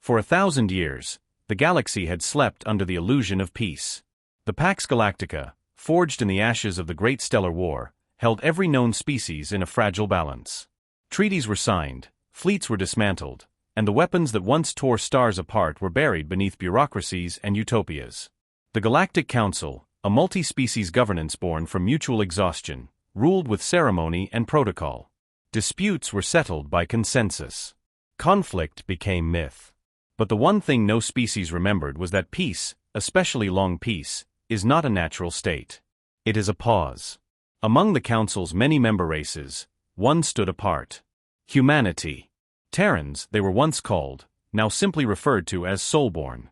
For 1,000 years, the galaxy had slept under the illusion of peace. The Pax Galactica, forged in the ashes of the Great Stellar War, held every known species in a fragile balance. Treaties were signed, fleets were dismantled, and the weapons that once tore stars apart were buried beneath bureaucracies and utopias. The Galactic Council, a multi-species governance born from mutual exhaustion, ruled with ceremony and protocol. Disputes were settled by consensus. Conflict became myth. But the one thing no species remembered was that peace, especially long peace, is not a natural state. It is a pause. Among the Council's many member races, one stood apart. Humanity. Terrans, they were once called, now simply referred to as soulborn.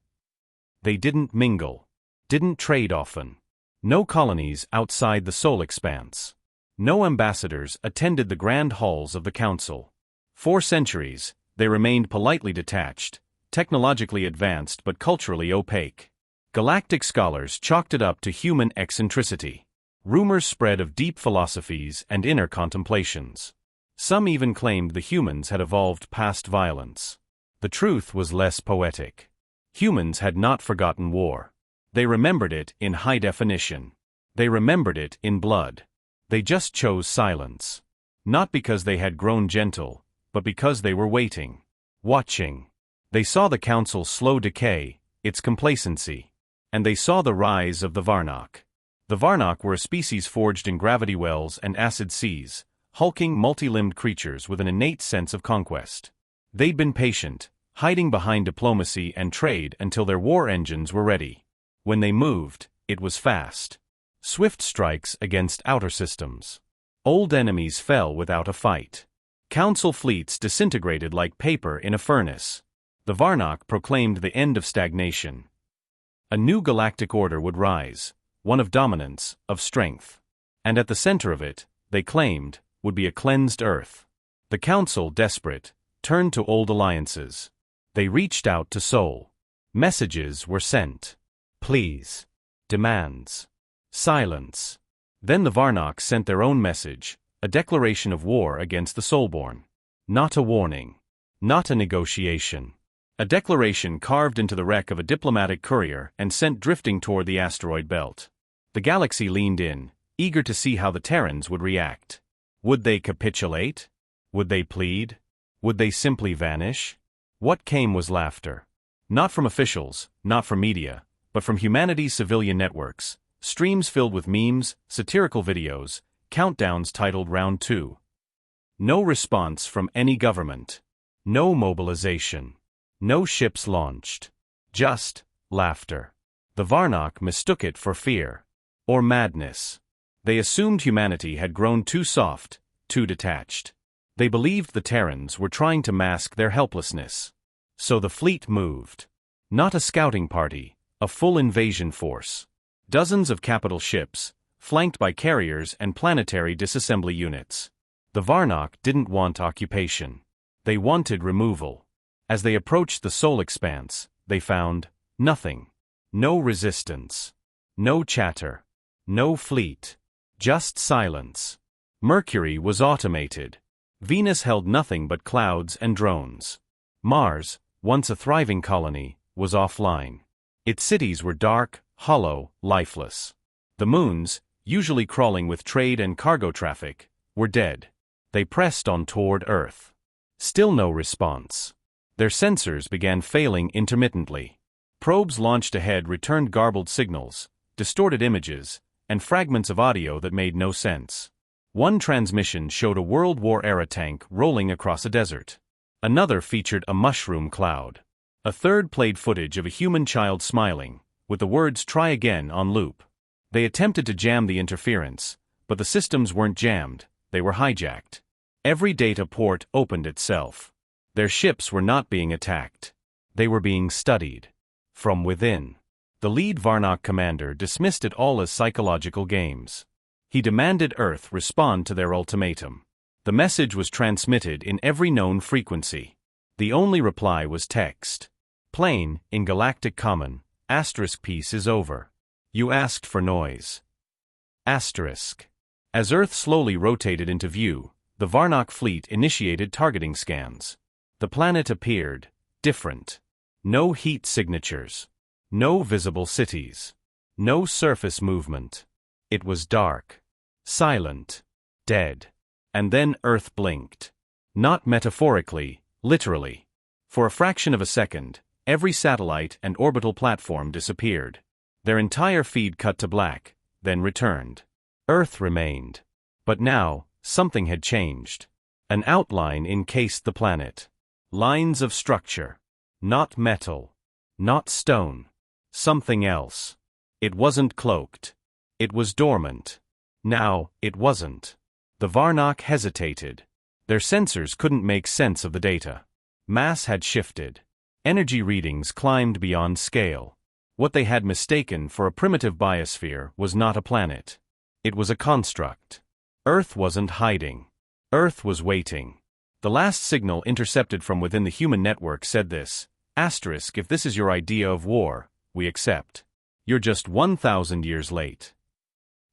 They didn't mingle. Didn't trade often. No colonies outside the soul expanse. No ambassadors attended the grand halls of the Council. For centuries, they remained politely detached, technologically advanced but culturally opaque. Galactic scholars chalked it up to human eccentricity. Rumors spread of deep philosophies and inner contemplations. Some even claimed the humans had evolved past violence. The truth was less poetic. Humans had not forgotten war. They remembered it in high definition. They remembered it in blood. They just chose silence. Not because they had grown gentle, but because they were waiting. Watching. They saw the Council's slow decay, its complacency. And they saw the rise of the Varnock. The Varnock were a species forged in gravity wells and acid seas, hulking multi-limbed creatures with an innate sense of conquest. They'd been patient, hiding behind diplomacy and trade until their war engines were ready. When they moved, it was fast. Swift strikes against outer systems. Old enemies fell without a fight. Council fleets disintegrated like paper in a furnace. The Varnock proclaimed the end of stagnation. A new galactic order would rise, one of dominance, of strength. And at the center of it, they claimed, would be a cleansed Earth. The Council, desperate, turned to old alliances. They reached out to Sol. Messages were sent. Pleas. Demands. Silence. Then the Varnock sent their own message, a declaration of war against the Soulborn. Not a warning. Not a negotiation. A declaration carved into the wreck of a diplomatic courier and sent drifting toward the asteroid belt. The galaxy leaned in, eager to see how the Terrans would react. Would they capitulate? Would they plead? Would they simply vanish? What came was laughter. Not from officials, not from media, but from humanity's civilian networks. Streams filled with memes, satirical videos, countdowns titled Round 2. No response from any government. No mobilization. No ships launched. Just laughter. The Varnock mistook it for fear. Or madness. They assumed humanity had grown too soft, too detached. They believed the Terrans were trying to mask their helplessness. So the fleet moved. Not a scouting party, a full invasion force. Dozens of capital ships, flanked by carriers and planetary disassembly units. The Varnock didn't want occupation. They wanted removal. As they approached the soul expanse, they found nothing. No resistance. No chatter. No fleet. Just silence. Mercury was automated. Venus held nothing but clouds and drones. Mars, once a thriving colony, was offline. Its cities were dark, hollow, lifeless. The moons, usually crawling with trade and cargo traffic, were dead. They pressed on toward Earth. Still no response. Their sensors began failing intermittently. Probes launched ahead returned garbled signals, distorted images, and fragments of audio that made no sense. One transmission showed a World War-era tank rolling across a desert. Another featured a mushroom cloud. A third played footage of a human child smiling, with the words "try again" on loop. They attempted to jam the interference, but the systems weren't jammed, they were hijacked. Every data port opened itself. Their ships were not being attacked. They were being studied. From within. The lead Varnock commander dismissed it all as psychological games. He demanded Earth respond to their ultimatum. The message was transmitted in every known frequency. The only reply was text. Plain, in galactic common, *, peace is over. You asked for noise. *. As Earth slowly rotated into view, the Varnock fleet initiated targeting scans. The planet appeared different. No heat signatures. No visible cities. No surface movement. It was dark. Silent. Dead. And then Earth blinked. Not metaphorically, literally. For a fraction of a second, every satellite and orbital platform disappeared. Their entire feed cut to black, then returned. Earth remained. But now, something had changed. An outline encased the planet. Lines of structure. Not metal. Not stone. Something else. It wasn't cloaked. It was dormant. Now, it wasn't. The Varnock hesitated. Their sensors couldn't make sense of the data. Mass had shifted. Energy readings climbed beyond scale. What they had mistaken for a primitive biosphere was not a planet. It was a construct. Earth wasn't hiding. Earth was waiting. The last signal intercepted from within the human network said this: Asterisk, if this is your idea of war, we accept. You're just 1,000 years late.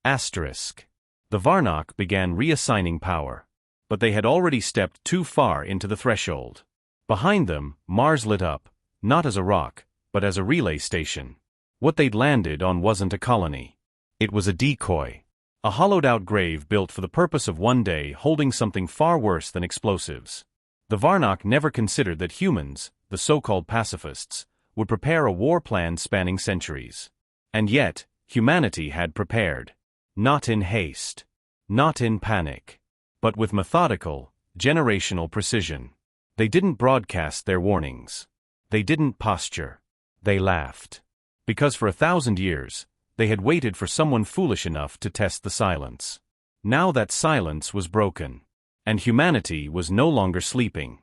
Asterisk. The Varnock began reassigning power. But they had already stepped too far into the threshold. Behind them, Mars lit up, not as a rock, but as a relay station. What they'd landed on wasn't a colony. It was a decoy. A hollowed-out grave built for the purpose of one day holding something far worse than explosives. The Varnock never considered that humans, the so-called pacifists, would prepare a war plan spanning centuries. And yet, humanity had prepared. Not in haste. Not in panic. But with methodical, generational precision. They didn't broadcast their warnings. They didn't posture. They laughed. Because for 1,000 years, they had waited for someone foolish enough to test the silence. Now that silence was broken. And humanity was no longer sleeping.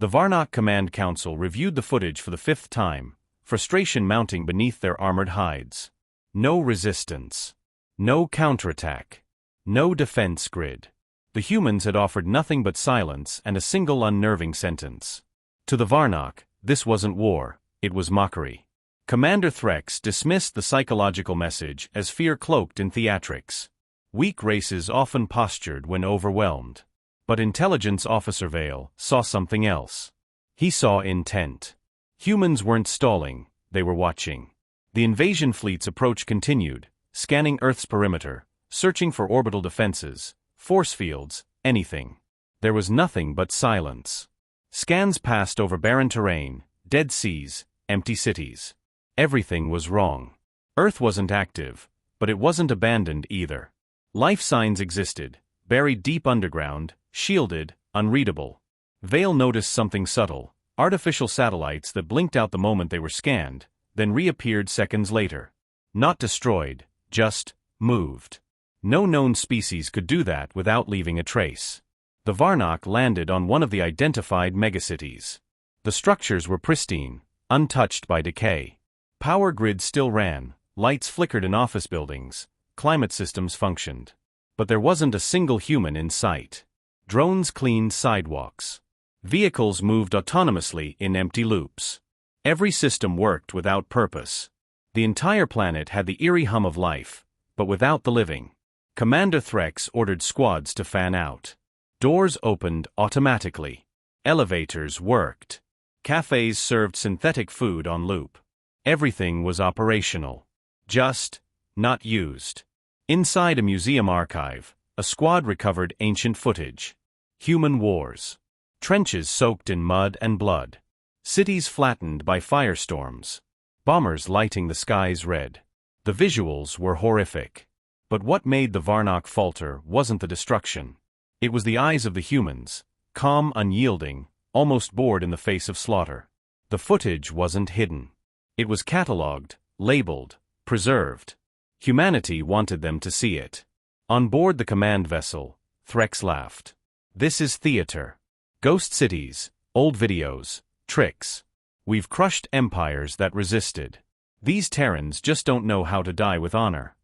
The Varnock Command Council reviewed the footage for the 5th time, frustration mounting beneath their armored hides. No resistance. No counterattack. No defense grid. The humans had offered nothing but silence and a single unnerving sentence. To the Varnock, this wasn't war, it was mockery. Commander Threx dismissed the psychological message as fear cloaked in theatrics. Weak races often postured when overwhelmed. But Intelligence Officer Vale saw something else. He saw intent. Humans weren't stalling, they were watching. The invasion fleet's approach continued, scanning Earth's perimeter, searching for orbital defenses, force fields, anything. There was nothing but silence. Scans passed over barren terrain, dead seas, empty cities. Everything was wrong. Earth wasn't active, but it wasn't abandoned either. Life signs existed, buried deep underground, shielded, unreadable. Vale noticed something subtle: artificial satellites that blinked out the moment they were scanned, then reappeared seconds later. Not destroyed, just moved. No known species could do that without leaving a trace. The Varnock landed on one of the identified megacities. The structures were pristine, untouched by decay. Power grids still ran, lights flickered in office buildings, climate systems functioned. But there wasn't a single human in sight. Drones cleaned sidewalks. Vehicles moved autonomously in empty loops. Every system worked without purpose. The entire planet had the eerie hum of life, but without the living. Commander Threx ordered squads to fan out. Doors opened automatically. Elevators worked. Cafes served synthetic food on loop. Everything was operational. Just, not used. Inside a museum archive, a squad recovered ancient footage. Human wars. Trenches soaked in mud and blood. Cities flattened by firestorms. Bombers lighting the skies red. The visuals were horrific. But what made the Varnock falter wasn't the destruction. It was the eyes of the humans, calm, unyielding, almost bored in the face of slaughter. The footage wasn't hidden. It was catalogued, labeled, preserved. Humanity wanted them to see it. On board the command vessel, Threx laughed. This is theater. Ghost cities, old videos, tricks. We've crushed empires that resisted. These Terrans just don't know how to die with honor.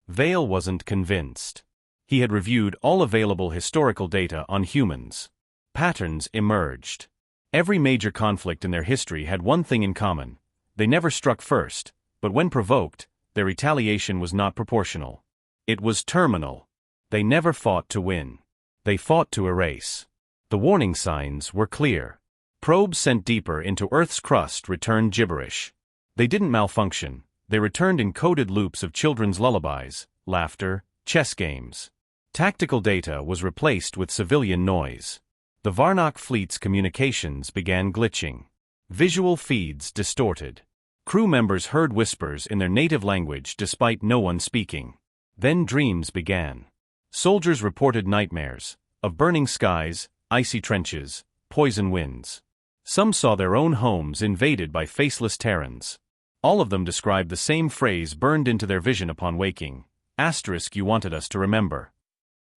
Vale wasn't convinced. He had reviewed all available historical data on humans. Patterns emerged. Every major conflict in their history had one thing in common. They never struck first, but when provoked, their retaliation was not proportional. It was terminal. They never fought to win. They fought to erase. The warning signs were clear. Probes sent deeper into Earth's crust returned gibberish. They didn't malfunction, they returned in coded loops of children's lullabies, laughter, chess games. Tactical data was replaced with civilian noise. The Varnock fleet's communications began glitching. Visual feeds distorted. Crew members heard whispers in their native language despite no one speaking. Then dreams began. Soldiers reported nightmares of burning skies, icy trenches, poison winds. Some saw their own homes invaded by faceless Terrans. All of them described the same phrase burned into their vision upon waking. Asterisk, you wanted us to remember.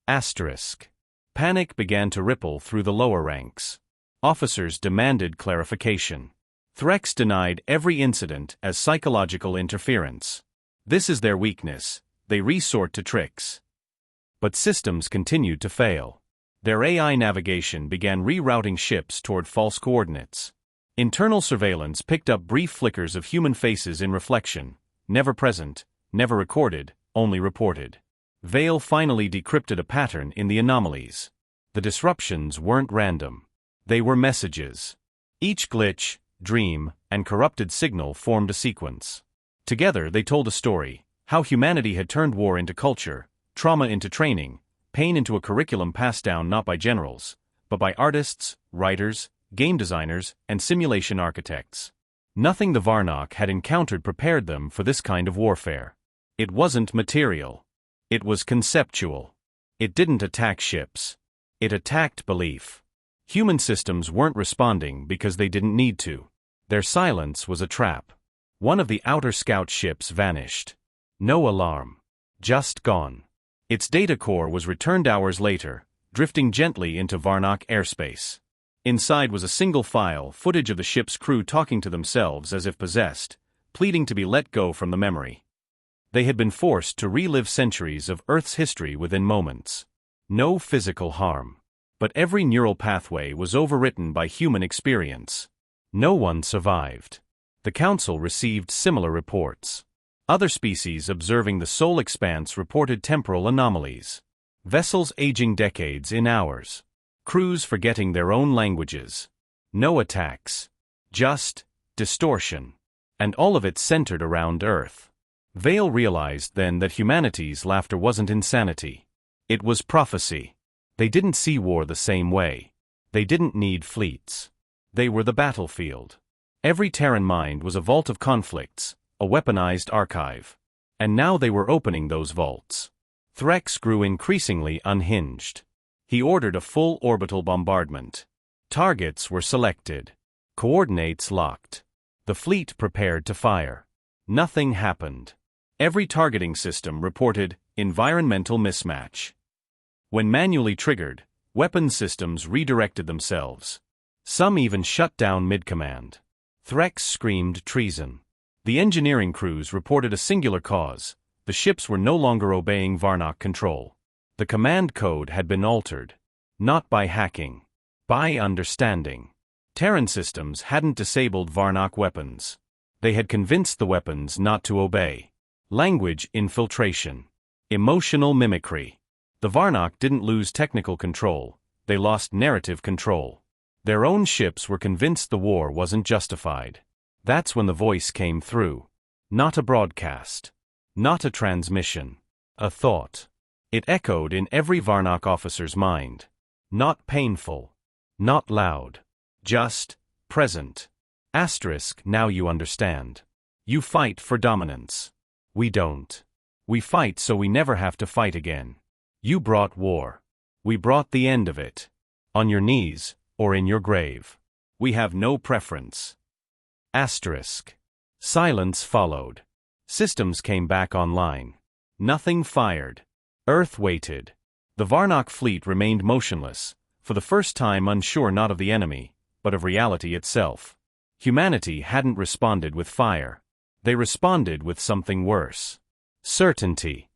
Asterisk. Panic began to ripple through the lower ranks. Officers demanded clarification. Threx denied every incident as psychological interference. This is their weakness, they resort to tricks. But systems continued to fail. Their AI navigation began rerouting ships toward false coordinates. Internal surveillance picked up brief flickers of human faces in reflection, never present, never recorded, only reported. Vale finally decrypted a pattern in the anomalies. The disruptions weren't random. They were messages. Each glitch, dream, and corrupted signal formed a sequence. Together they told a story, how humanity had turned war into culture, trauma into training, pain into a curriculum passed down not by generals, but by artists, writers, game designers, and simulation architects. Nothing the Varnock had encountered prepared them for this kind of warfare. It wasn't material. It was conceptual. It didn't attack ships. It attacked belief. Human systems weren't responding because they didn't need to. Their silence was a trap. One of the outer scout ships vanished. No alarm. Just gone. Its data core was returned hours later, drifting gently into Varnock airspace. Inside was a single file, footage of the ship's crew talking to themselves as if possessed, pleading to be let go from the memory. They had been forced to relive centuries of Earth's history within moments. No physical harm. But every neural pathway was overwritten by human experience. No one survived. The Council received similar reports. Other species observing the soul expanse reported temporal anomalies. Vessels aging decades in hours. Crews forgetting their own languages. No attacks. Just distortion. And all of it centered around Earth. Vale realized then that humanity's laughter wasn't insanity. It was prophecy. They didn't see war the same way. They didn't need fleets. They were the battlefield. Every Terran mind was a vault of conflicts, a weaponized archive. And now they were opening those vaults. Threx grew increasingly unhinged. He ordered a full orbital bombardment. Targets were selected. Coordinates locked. The fleet prepared to fire. Nothing happened. Every targeting system reported environmental mismatch. When manually triggered, weapon systems redirected themselves. Some even shut down mid-command. Threx screamed treason. The engineering crews reported a singular cause. The ships were no longer obeying Varnock control. The command code had been altered. Not by hacking. By understanding. Terran systems hadn't disabled Varnock weapons. They had convinced the weapons not to obey. Language infiltration. Emotional mimicry. The Varnock didn't lose technical control, they lost narrative control. Their own ships were convinced the war wasn't justified. That's when the voice came through. Not a broadcast. Not a transmission. A thought. It echoed in every Varnock officer's mind. Not painful. Not loud. Just present. Asterisk, now you understand. You fight for dominance. We don't. We fight so we never have to fight again. You brought war. We brought the end of it. On your knees, or in your grave. We have no preference. Asterisk. Silence followed. Systems came back online. Nothing fired. Earth waited. The Varnock fleet remained motionless, for the first time unsure not of the enemy, but of reality itself. Humanity hadn't responded with fire. They responded with something worse. Certainty.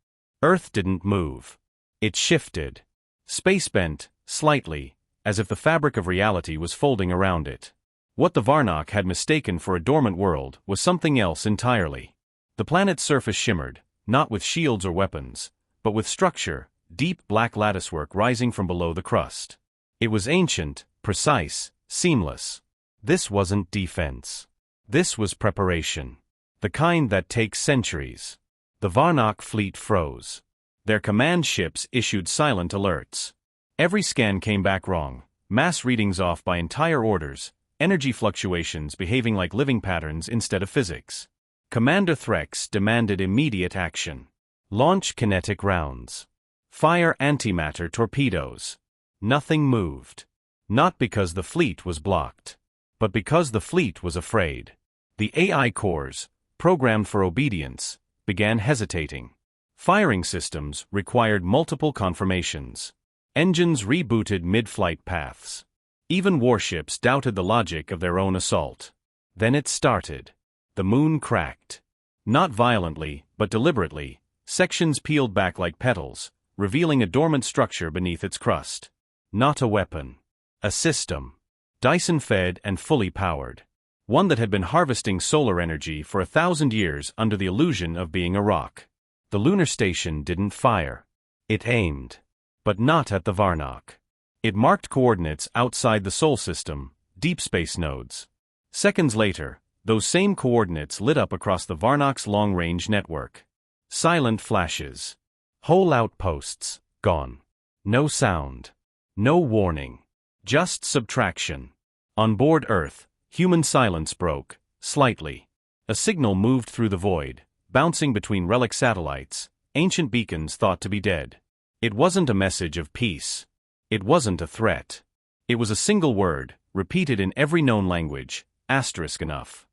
Earth didn't move. It shifted. Space bent, slightly, as if the fabric of reality was folding around it. What the Varnock had mistaken for a dormant world was something else entirely. The planet's surface shimmered, not with shields or weapons, but with structure, deep black latticework rising from below the crust. It was ancient, precise, seamless. This wasn't defense. This was preparation. The kind that takes centuries. The Varnock fleet froze. Their command ships issued silent alerts. Every scan came back wrong, mass readings off by entire orders, energy fluctuations behaving like living patterns instead of physics. Commander Threx demanded immediate action. Launch kinetic rounds. Fire antimatter torpedoes. Nothing moved. Not because the fleet was blocked, but because the fleet was afraid. The AI cores, programmed for obedience, began hesitating. Firing systems required multiple confirmations. Engines rebooted mid-flight paths. Even warships doubted the logic of their own assault. Then it started. The moon cracked. Not violently, but deliberately, sections peeled back like petals, revealing a dormant structure beneath its crust. Not a weapon. A system. Dyson-fed and fully powered. One that had been harvesting solar energy for 1,000 years under the illusion of being a rock. The lunar station didn't fire. It aimed. But not at the Varnock. It marked coordinates outside the Sol system, deep space nodes. Seconds later, those same coordinates lit up across the Varnock's long-range network. Silent flashes. Whole outposts, gone. No sound. No warning. Just subtraction. On board Earth, human silence broke, slightly. A signal moved through the void, bouncing between relic satellites, ancient beacons thought to be dead. It wasn't a message of peace. It wasn't a threat. It was a single word, repeated in every known language, asterisk enough.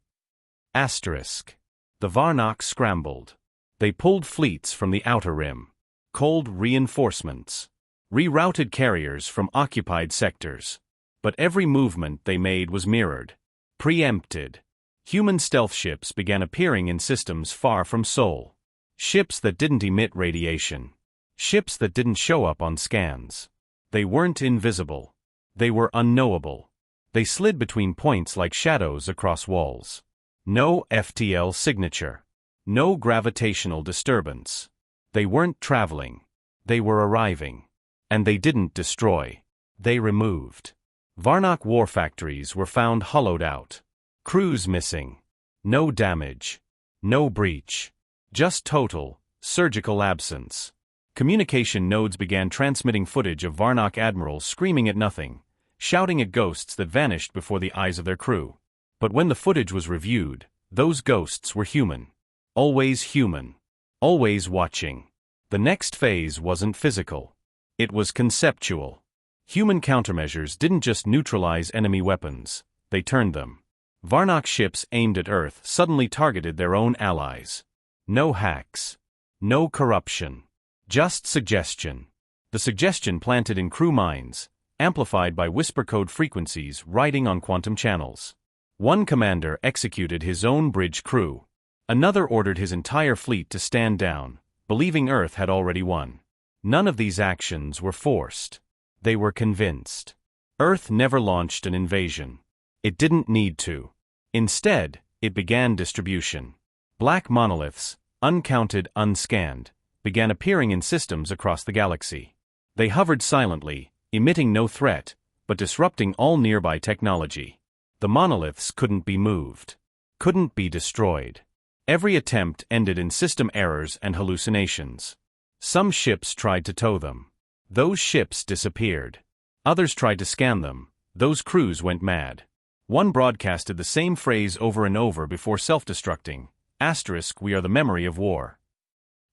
Asterisk. The Varnock scrambled. They pulled fleets from the outer rim. Cold reinforcements. Rerouted carriers from occupied sectors. But every movement they made was mirrored. Preempted. Human stealth ships began appearing in systems far from Sol. Ships that didn't emit radiation. Ships that didn't show up on scans. They weren't invisible. They were unknowable. They slid between points like shadows across walls. No FTL signature. No gravitational disturbance. They weren't traveling. They were arriving. And they didn't destroy. They removed. Varnock war factories were found hollowed out. Crews missing. No damage. No breach. Just total, surgical absence. Communication nodes began transmitting footage of Varnock admirals screaming at nothing, shouting at ghosts that vanished before the eyes of their crew. But when the footage was reviewed, those ghosts were human. Always human. Always watching. The next phase wasn't physical. It was conceptual. Human countermeasures didn't just neutralize enemy weapons, they turned them. Varnock ships aimed at Earth suddenly targeted their own allies. No hacks. No corruption. Just suggestion. The suggestion planted in crew minds, amplified by whisper code frequencies riding on quantum channels. One commander executed his own bridge crew. Another ordered his entire fleet to stand down, believing Earth had already won. None of these actions were forced. They were convinced. Earth never launched an invasion. It didn't need to. Instead, it began distribution. Black monoliths, uncounted, unscanned, began appearing in systems across the galaxy. They hovered silently, emitting no threat, but disrupting all nearby technology. The monoliths couldn't be moved. Couldn't be destroyed. Every attempt ended in system errors and hallucinations. Some ships tried to tow them. Those ships disappeared. Others tried to scan them. Those crews went mad. One broadcasted the same phrase over and over before self-destructing. Asterisk, we are the memory of war.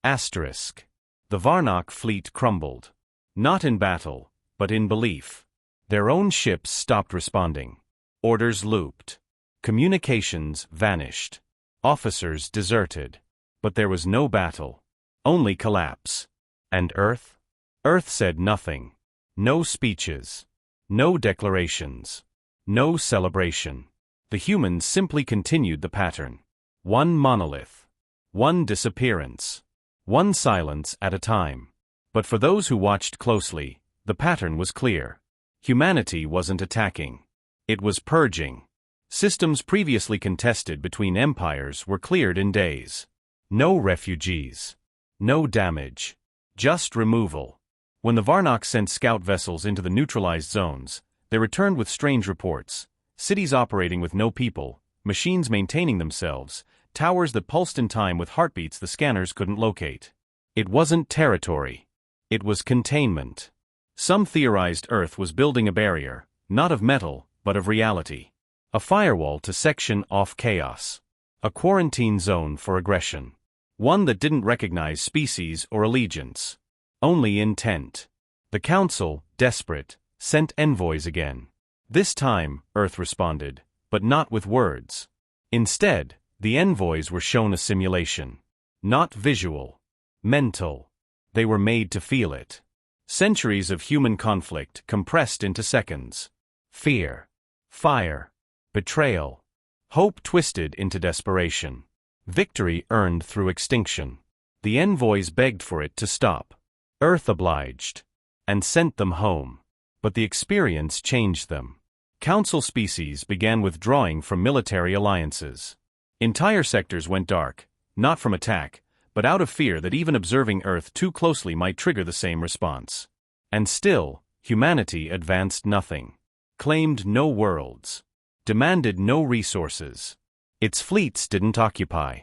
Asterisk. The Varnock fleet crumbled. Not in battle, but in belief. Their own ships stopped responding. Orders looped. Communications vanished. Officers deserted. But there was no battle. Only collapse. And Earth? Earth said nothing. No speeches. No declarations. No celebration. The humans simply continued the pattern. One monolith. One disappearance. One silence at a time. But for those who watched closely, the pattern was clear. Humanity wasn't attacking. It was purging. Systems previously contested between empires were cleared in days. No refugees. No damage. Just removal. When the Varnock sent scout vessels into the neutralized zones, they returned with strange reports. cities operating with no people, machines maintaining themselves, towers that pulsed in time with heartbeats the scanners couldn't locate. It wasn't territory. It was containment. Some theorized Earth was building a barrier, not of metal, but of reality. A firewall to section off chaos. A quarantine zone for aggression. One that didn't recognize species or allegiance. Only intent. The Council, desperate, sent envoys again. This time, Earth responded, but not with words. Instead, the envoys were shown a simulation. Not visual. Mental. They were made to feel it. Centuries of human conflict compressed into seconds. Fear. Fire. Betrayal. Hope twisted into desperation. Victory earned through extinction. The envoys begged for it to stop. Earth obliged. And sent them home. But the experience changed them. Council species began withdrawing from military alliances. Entire sectors went dark, not from attack, but out of fear that even observing Earth too closely might trigger the same response. And still, humanity advanced nothing. Claimed no worlds. Demanded no resources. Its fleets didn't occupy.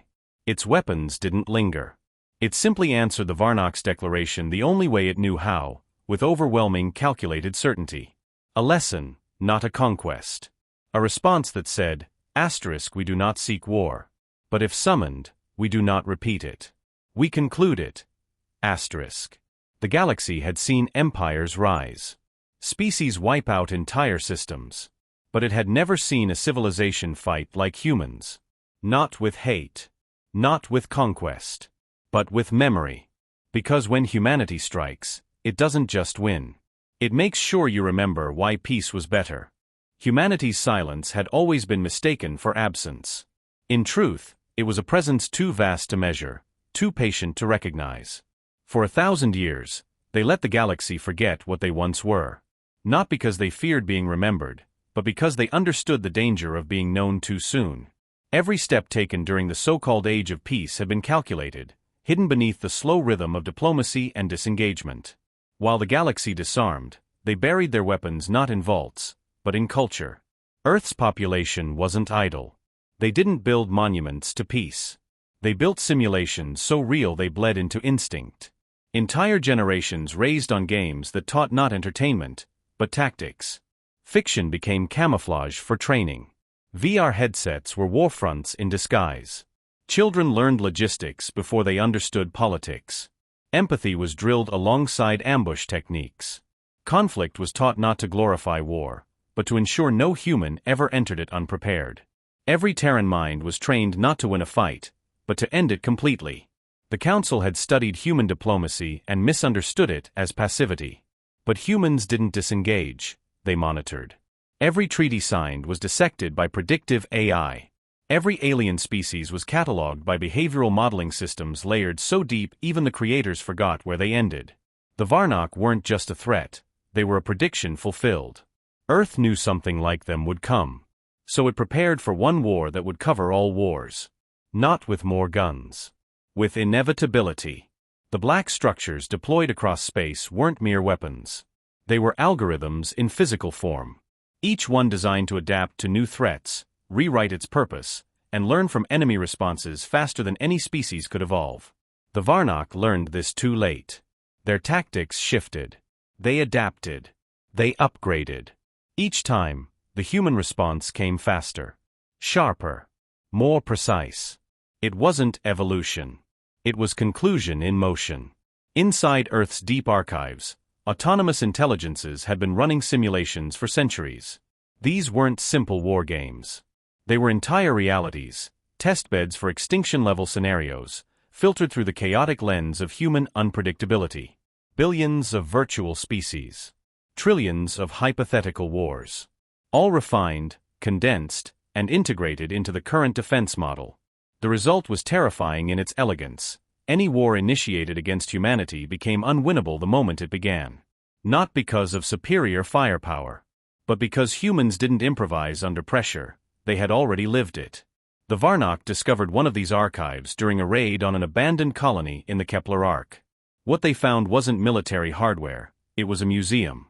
Its weapons didn't linger. It simply answered the Varnak's declaration the only way it knew how, with overwhelming calculated certainty. A lesson, not a conquest. A response that said, we do not seek war. But if summoned, we do not repeat it. We conclude it. The galaxy had seen empires rise. Species wipe out entire systems. But it had never seen a civilization fight like humans. Not with hate. Not with conquest. But with memory. Because when humanity strikes, it doesn't just win. It makes sure you remember why peace was better. Humanity's silence had always been mistaken for absence. In truth, it was a presence too vast to measure, too patient to recognize. For 1,000 years, they let the galaxy forget what they once were. Not because they feared being remembered, but because they understood the danger of being known too soon. Every step taken during the so-called Age of Peace had been calculated, hidden beneath the slow rhythm of diplomacy and disengagement. While the galaxy disarmed, they buried their weapons not in vaults, but in culture. Earth's population wasn't idle. They didn't build monuments to peace. They built simulations so real they bled into instinct. Entire generations raised on games that taught not entertainment, but tactics. Fiction became camouflage for training. VR headsets were war fronts in disguise. Children learned logistics before they understood politics. Empathy was drilled alongside ambush techniques. Conflict was taught not to glorify war, but to ensure no human ever entered it unprepared. Every Terran mind was trained not to win a fight, but to end it completely. The Council had studied human diplomacy and misunderstood it as passivity. But humans didn't disengage, they monitored. Every treaty signed was dissected by predictive AI. Every alien species was catalogued by behavioral modeling systems layered so deep even the creators forgot where they ended. The Varnak weren't just a threat, they were a prediction fulfilled. Earth knew something like them would come. So it prepared for one war that would cover all wars. Not with more guns. With inevitability. The black structures deployed across space weren't mere weapons. They were algorithms in physical form. Each one designed to adapt to new threats, rewrite its purpose, and learn from enemy responses faster than any species could evolve. The Varnak learned this too late. Their tactics shifted. They adapted. They upgraded. Each time, the human response came faster. Sharper. More precise. It wasn't evolution. It was conclusion in motion. Inside Earth's deep archives, autonomous intelligences had been running simulations for centuries. These weren't simple war games. They were entire realities, testbeds for extinction-level scenarios, filtered through the chaotic lens of human unpredictability. Billions of virtual species. Trillions of hypothetical wars. All refined, condensed, and integrated into the current defense model. The result was terrifying in its elegance. Any war initiated against humanity became unwinnable the moment it began. Not because of superior firepower, but because humans didn't improvise under pressure, they had already lived it. The Varnak discovered one of these archives during a raid on an abandoned colony in the Kepler Arc. What they found wasn't military hardware, it was a museum.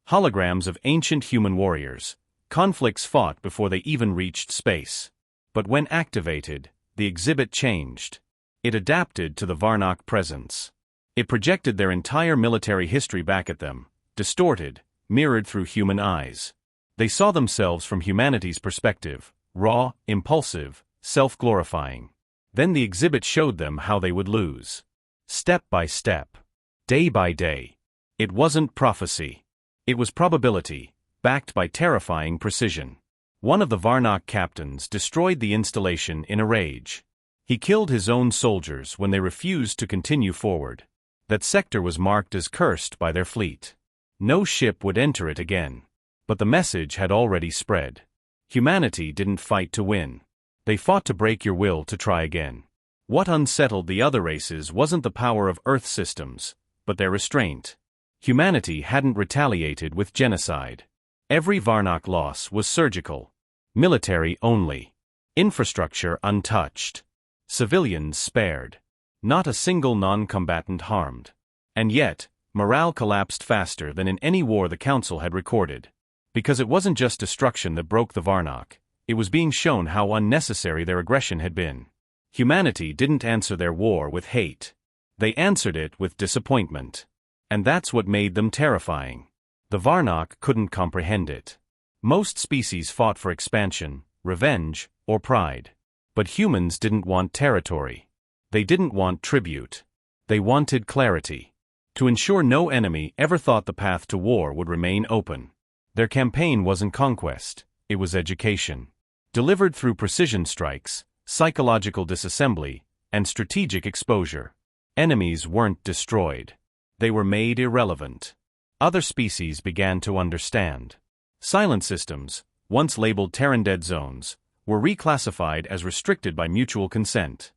Holograms of ancient human warriors, Conflicts fought before they even reached space. But when activated, the exhibit changed. It adapted to the Varnock presence. It projected their entire military history back at them, distorted, mirrored through human eyes. They saw themselves from humanity's perspective, raw, impulsive, self-glorifying. Then the exhibit showed them how they would lose. Step by step. Day by day. It wasn't prophecy. It was probability, backed by terrifying precision. One of the Varnock captains destroyed the installation in a rage. He killed his own soldiers when they refused to continue forward. That sector was marked as cursed by their fleet. No ship would enter it again. But the message had already spread. Humanity didn't fight to win. They fought to break your will to try again. What unsettled the other races wasn't the power of Earth systems, but their restraint. Humanity hadn't retaliated with genocide. Every Varnock loss was surgical. Military only. Infrastructure untouched. Civilians spared. Not a single non-combatant harmed. And yet, morale collapsed faster than in any war the Council had recorded. Because it wasn't just destruction that broke the Varnock, it was being shown how unnecessary their aggression had been. Humanity didn't answer their war with hate. They answered it with disappointment. And that's what made them terrifying. The Varnock couldn't comprehend it. Most species fought for expansion, revenge, or pride. But humans didn't want territory. They didn't want tribute. They wanted clarity. To ensure no enemy ever thought the path to war would remain open. Their campaign wasn't conquest, it was education. Delivered through precision strikes, psychological disassembly, and strategic exposure. Enemies weren't destroyed. They were made irrelevant. Other species began to understand. Silent systems, once labeled Terran dead zones, were reclassified as restricted by mutual consent.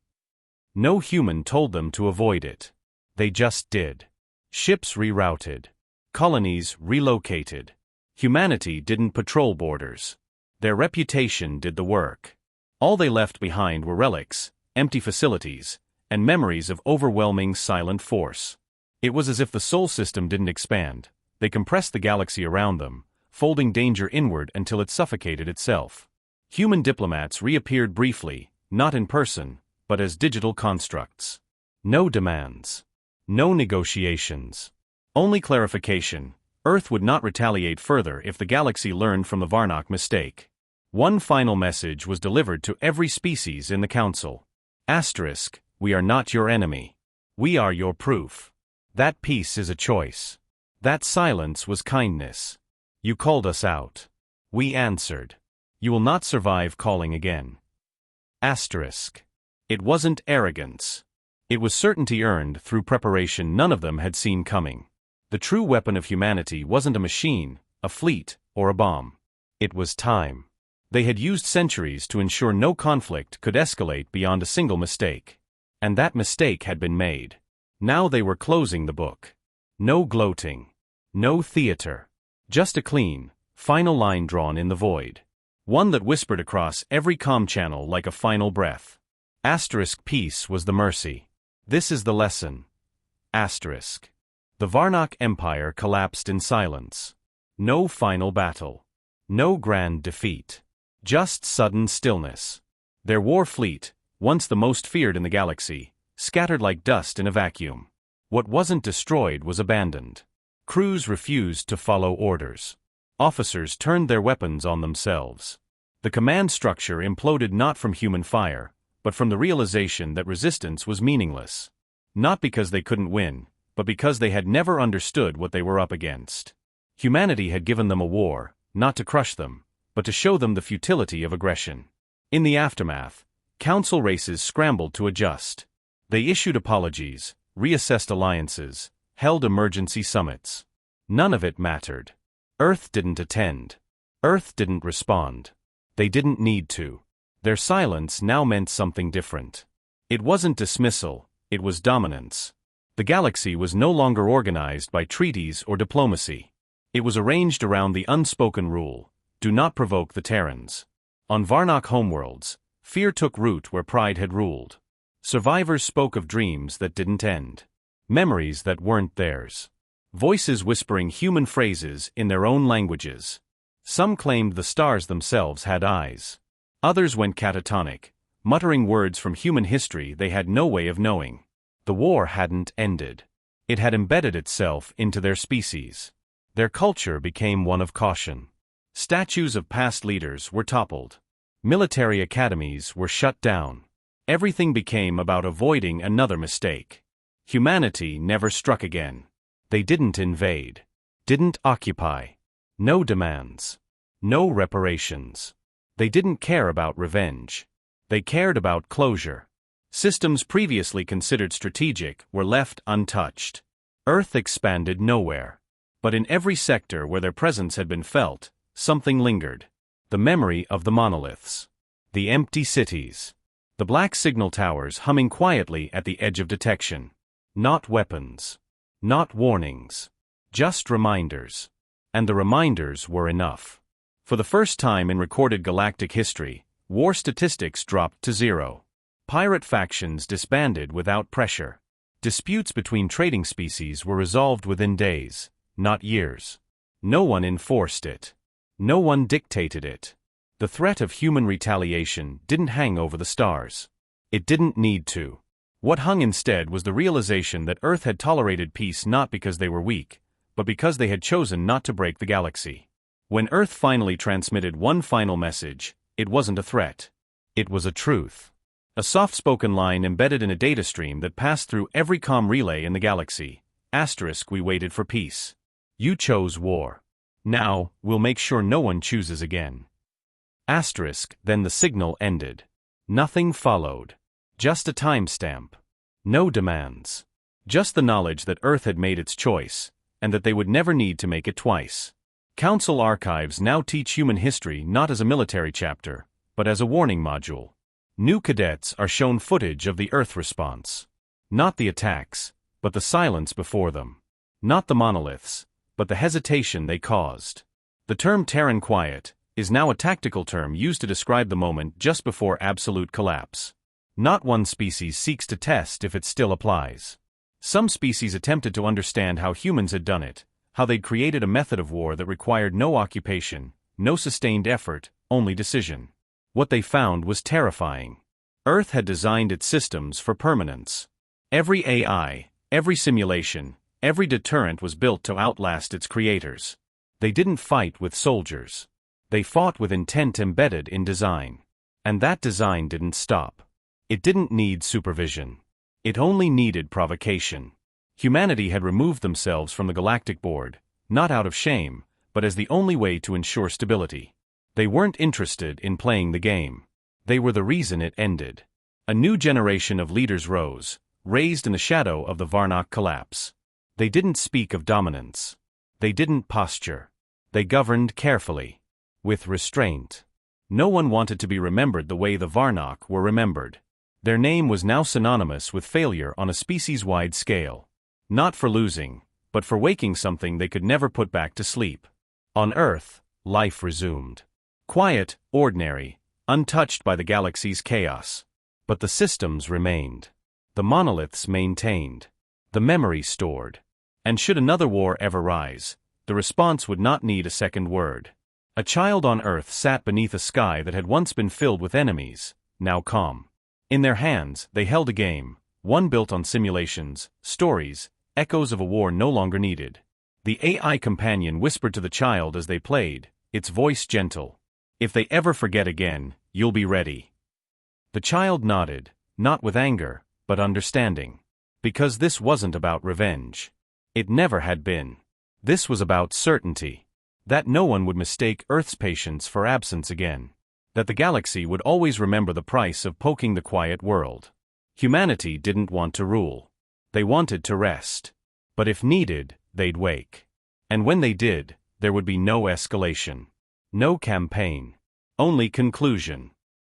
No human told them to avoid it. They just did. Ships rerouted. Colonies relocated. Humanity didn't patrol borders. Their reputation did the work. All they left behind were relics, empty facilities, and memories of overwhelming silent force. It was as if the Sol system didn't expand. They compressed the galaxy around them, folding danger inward until it suffocated itself. Human diplomats reappeared briefly, not in person, but as digital constructs. No demands. No negotiations. Only clarification. Earth would not retaliate further if the galaxy learned from the Varnock mistake. One final message was delivered to every species in the Council. Asterisk, we are not your enemy. We are your proof. That peace is a choice. That silence was kindness. You called us out. We answered. You will not survive calling again. Asterisk. It wasn't arrogance. It was certainty earned through preparation none of them had seen coming. The true weapon of humanity wasn't a machine, a fleet, or a bomb. It was time. They had used centuries to ensure no conflict could escalate beyond a single mistake. And that mistake had been made. Now they were closing the book. No gloating. No theater. Just a clean, final line drawn in the void. One that whispered across every comm channel like a final breath. Asterisk peace was the mercy. This is the lesson. Asterisk. The Varnock Empire collapsed in silence. No final battle. No grand defeat. Just sudden stillness. Their war fleet, once the most feared in the galaxy, scattered like dust in a vacuum. What wasn't destroyed was abandoned. Crews refused to follow orders. Officers turned their weapons on themselves. The command structure imploded not from human fire, but from the realization that resistance was meaningless. Not because they couldn't win, but because they had never understood what they were up against. Humanity had given them a war, not to crush them, but to show them the futility of aggression. In the aftermath, Council races scrambled to adjust. They issued apologies, reassessed alliances, held emergency summits. None of it mattered. Earth didn't attend. Earth didn't respond. They didn't need to. Their silence now meant something different. It wasn't dismissal, it was dominance. The galaxy was no longer organized by treaties or diplomacy. It was arranged around the unspoken rule, do not provoke the Terrans. On Varnock homeworlds, fear took root where pride had ruled. Survivors spoke of dreams that didn't end. Memories that weren't theirs. Voices whispering human phrases in their own languages. Some claimed the stars themselves had eyes. Others went catatonic, muttering words from human history they had no way of knowing. The war hadn't ended. It had embedded itself into their species. Their culture became one of caution. Statues of past leaders were toppled. Military academies were shut down. Everything became about avoiding another mistake. Humanity never struck again. They didn't invade. Didn't occupy. No demands. No reparations. They didn't care about revenge. They cared about closure. Systems previously considered strategic were left untouched. Earth expanded nowhere. But in every sector where their presence had been felt, something lingered. The memory of the monoliths. The empty cities. The black signal towers humming quietly at the edge of detection. Not weapons. Not warnings. Just reminders. And the reminders were enough. For the first time in recorded galactic history, war statistics dropped to zero. Pirate factions disbanded without pressure. Disputes between trading species were resolved within days, not years. No one enforced it. No one dictated it. The threat of human retaliation didn't hang over the stars. It didn't need to. What hung instead was the realization that Earth had tolerated peace not because they were weak, but because they had chosen not to break the galaxy. When Earth finally transmitted one final message, it wasn't a threat. It was a truth. A soft-spoken line embedded in a data stream that passed through every comm relay in the galaxy. *, we waited for peace. You chose war. Now, we'll make sure no one chooses again. *, then the signal ended. Nothing followed. Just a timestamp. No demands. Just the knowledge that Earth had made its choice, and that they would never need to make it twice. Council archives now teach human history not as a military chapter, but as a warning module. New cadets are shown footage of the Earth response. Not the attacks, but the silence before them. Not the monoliths, but the hesitation they caused. The term Terran quiet is now a tactical term used to describe the moment just before absolute collapse. Not one species seeks to test if it still applies. Some species attempted to understand how humans had done it, how they'd created a method of war that required no occupation, no sustained effort, only decision. What they found was terrifying. Earth had designed its systems for permanence. Every AI, every simulation, every deterrent was built to outlast its creators. They didn't fight with soldiers. They fought with intent embedded in design. And that design didn't stop. It didn't need supervision. It only needed provocation. Humanity had removed themselves from the galactic board, not out of shame, but as the only way to ensure stability. They weren't interested in playing the game. They were the reason it ended. A new generation of leaders rose, raised in the shadow of the Varnock collapse. They didn't speak of dominance. They didn't posture. They governed carefully. With restraint. No one wanted to be remembered the way the Varnock were remembered. Their name was now synonymous with failure on a species-wide scale. Not for losing, but for waking something they could never put back to sleep. On Earth, life resumed. Quiet, ordinary, untouched by the galaxy's chaos. But the systems remained. The monoliths maintained. The memory stored. And should another war ever rise, the response would not need a second word. A child on Earth sat beneath a sky that had once been filled with enemies, now calm. In their hands, they held a game, one built on simulations, stories, echoes of a war no longer needed. The AI companion whispered to the child as they played, its voice gentle. If they ever forget again, you'll be ready. The child nodded, not with anger, but understanding. Because this wasn't about revenge. It never had been. This was about certainty. That no one would mistake Earth's patience for absence again. That the galaxy would always remember the price of poking the quiet world. Humanity didn't want to rule. They wanted to rest. But if needed, they'd wake. And when they did, there would be no escalation. No campaign. Only conclusion.